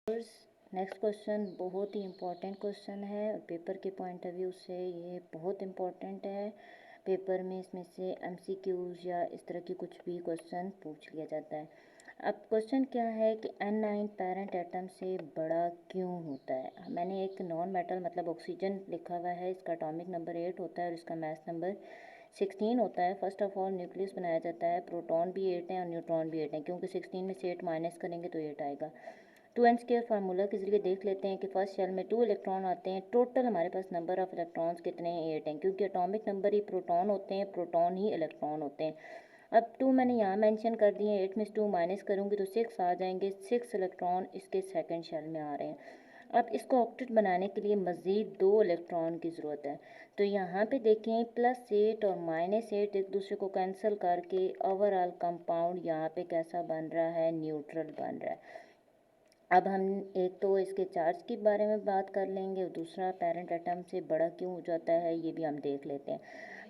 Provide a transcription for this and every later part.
Next question बहुत ही important question है। Paper के पॉइंट ऑफ व्यू से ये बहुत इम्पोर्टेंट है। पेपर में इसमें से एमसीक्यूज या इस तरह की कुछ भी क्वेश्चन पूछ लिया जाता है। अब क्वेश्चन क्या है कि N9 पेरेंट एटम से बड़ा क्यों होता है। मैंने एक नॉन मेटल मतलब ऑक्सीजन लिखा हुआ है, इसका एटॉमिक नंबर 8 होता है और इसका मास नंबर 16 होता है। फर्स्ट ऑफ ऑल न्यूक्लियस बनाया जाता है, प्रोटॉन भी 8 हैं और न्यूट्रॉन भी 8 हैं, क्योंकि 16 में से 8 माइनस करेंगे तो 8 आएगा। 2n² फार्मूला के जरिए देख लेते हैं कि फर्स्ट शेल में 2 इलेक्ट्रॉन आते हैं। टोटल हमारे पास नंबर ऑफ इलेक्ट्रॉन्स कितने हैं, 8 हैं, क्योंकि एटॉमिक नंबर ही प्रोटॉन होते हैं, प्रोटॉन ही इलेक्ट्रॉन होते हैं। अब 2 मैंने यहाँ मेंशन कर दिए, 8 में से 2 माइनस करूँगी तो 6 आ जाएंगे। 6 इलेक्ट्रॉन इसके सेकंड शेल में आ रहे हैं। अब इसको ऑक्टेट बनाने के लिए मज़ीद 2 इलेक्ट्रॉन की ज़रूरत है। तो यहाँ पे देखें +8 और -8 एक दूसरे को कैंसिल करके ओवरऑल कंपाउंड यहाँ पे कैसा बन रहा है, न्यूट्रल बन रहा है। अब हम एक तो इसके चार्ज के बारे में बात कर लेंगे और दूसरा पेरेंट एटम से बड़ा क्यों हो जाता है ये भी हम देख लेते हैं।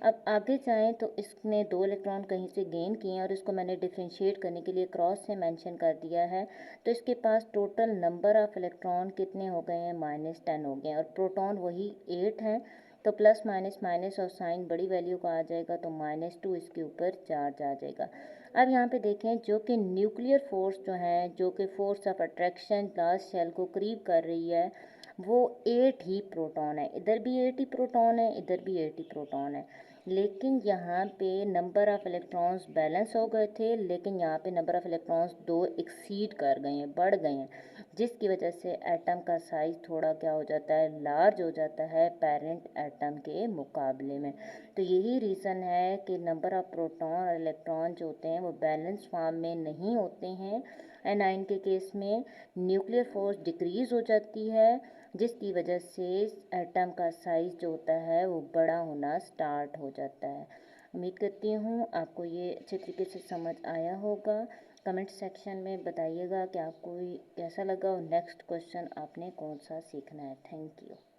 अब आगे जाएं तो इसने 2 इलेक्ट्रॉन कहीं से गेन किए हैं और इसको मैंने डिफ्रेंशिएट करने के लिए क्रॉस से मेंशन कर दिया है। तो इसके पास टोटल नंबर ऑफ इलेक्ट्रॉन कितने हो गए हैं, -10 हो गए हैं और प्रोटॉन वही 8 हैं। तो प्लस माइनस माइनस और साइन बड़ी वैल्यू का आ जाएगा तो -2 इसके ऊपर चार्ज आ जाएगा। अब यहाँ पे देखें जो कि न्यूक्लियर फोर्स जो है, जो कि force of attraction last shell को करीब कर रही है, वो 8 ही प्रोटॉन है। इधर भी 8 ही प्रोटॉन है, इधर भी 8 ही प्रोटॉन है। लेकिन यहाँ पे नंबर ऑफ इलेक्ट्रॉन्स बैलेंस हो गए थे, लेकिन यहाँ पे नंबर ऑफ इलेक्ट्रॉन्स 2 एक्सीड कर गए हैं, बढ़ गए हैं, जिसकी वजह से एटम का साइज थोड़ा क्या हो जाता है, लार्ज हो जाता है पेरेंट एटम के मुकाबले में। तो यही रीज़न है कि नंबर ऑफ प्रोटॉन और इलेक्ट्रॉन जो होते हैं वो बैलेंस फॉर्म में नहीं होते हैं। N9 के केस में न्यूक्लियर फोर्स डिक्रीज़ हो जाती है, जिसकी वजह से एटम का साइज़ जो होता है वो बड़ा होना स्टार्ट हो जाता है। उम्मीद करती हूँ आपको ये अच्छे तरीके से समझ आया होगा। कमेंट सेक्शन में बताइएगा कि आपको कैसा लगा और नेक्स्ट क्वेश्चन आपने कौन सा सीखना है। Thank you.